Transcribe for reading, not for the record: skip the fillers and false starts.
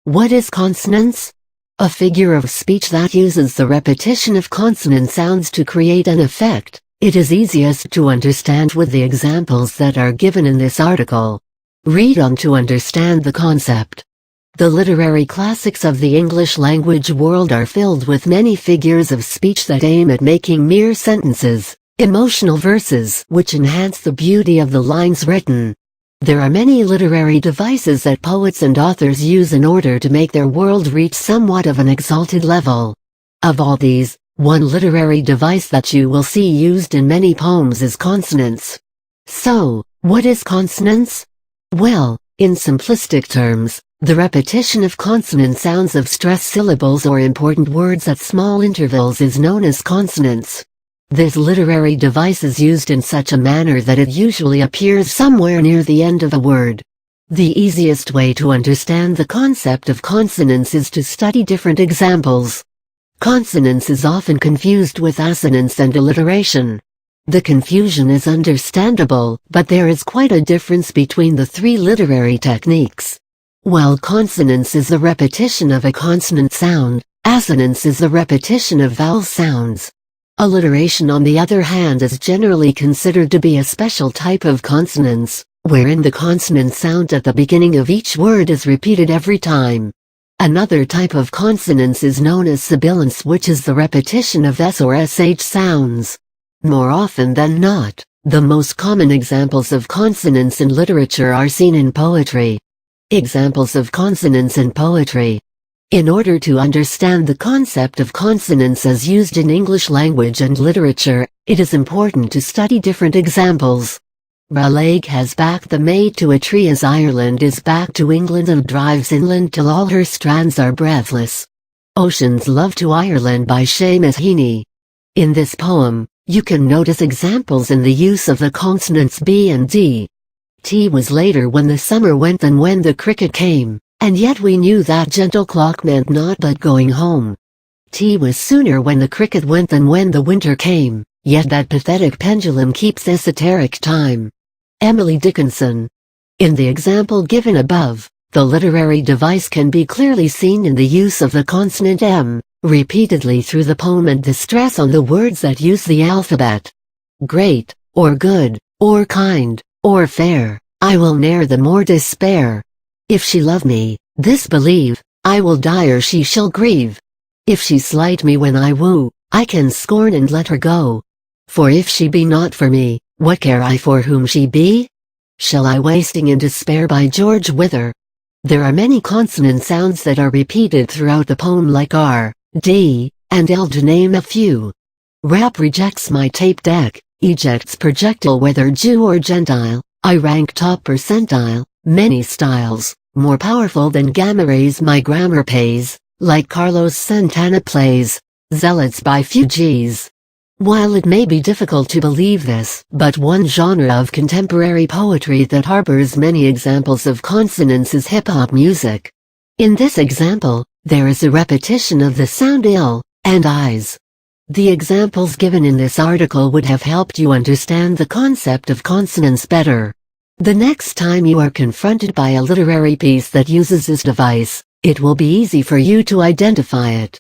What is consonance? A figure of speech that uses the repetition of consonant sounds to create an effect. It is easiest to understand with the examples that are given in this article. Read on to understand the concept. The literary classics of the English language world are filled with many figures of speech that aim at making mere sentences, emotional verses, which enhance the beauty of the lines written. There are many literary devices that poets and authors use in order to make their world reach somewhat of an exalted level. Of all these, one literary device that you will see used in many poems is consonance. So, what is consonance? Well, in simplistic terms, the repetition of consonant sounds of stress syllables or important words at small intervals is known as consonance. This literary device is used in such a manner that it usually appears somewhere near the end of a word. The easiest way to understand the concept of consonance is to study different examples. Consonance is often confused with assonance and alliteration. The confusion is understandable, but there is quite a difference between the three literary techniques. While consonance is the repetition of a consonant sound, assonance is the repetition of vowel sounds. Alliteration, on the other hand, is generally considered to be a special type of consonance, wherein the consonant sound at the beginning of each word is repeated every time. Another type of consonance is known as sibilance, which is the repetition of s or sh sounds. More often than not, the most common examples of consonance in literature are seen in poetry. Examples of consonance in poetry. In order to understand the concept of consonance as used in English language and literature, it is important to study different examples. Raleigh has backed the maid to a tree as Ireland is back to England and drives inland till all her strands are breathless. Ocean's Love to Ireland by Seamus Heaney. In this poem, you can notice examples in the use of the consonants B and D. T was later when the summer went than when the cricket came, and yet we knew that gentle clock meant naught but going home. T was sooner when the cricket went than when the winter came, yet that pathetic pendulum keeps esoteric time. Emily Dickinson. In the example given above, the literary device can be clearly seen in the use of the consonant M, repeatedly through the poem, and the stress on the words that use the alphabet. Great, or good, or kind, or fair, I will ne'er the more despair. If she love me, this believe, I will die or she shall grieve. If she slight me when I woo, I can scorn and let her go. For if she be not for me, what care I for whom she be? Shall I wasting in despair by George Wither. There are many consonant sounds that are repeated throughout the poem, like R, D, and L, to name a few. Rap rejects my tape deck, ejects projectile whether Jew or Gentile, I rank top percentile, many styles, more powerful than gamma rays my grammar pays, like Carlos Santana plays, zealots by Fugees. While it may be difficult to believe this, but one genre of contemporary poetry that harbors many examples of consonance is hip-hop music. In this example, there is a repetition of the sound ill and eyes. The examples given in this article would have helped you understand the concept of consonance better. The next time you are confronted by a literary piece that uses this device, it will be easy for you to identify it.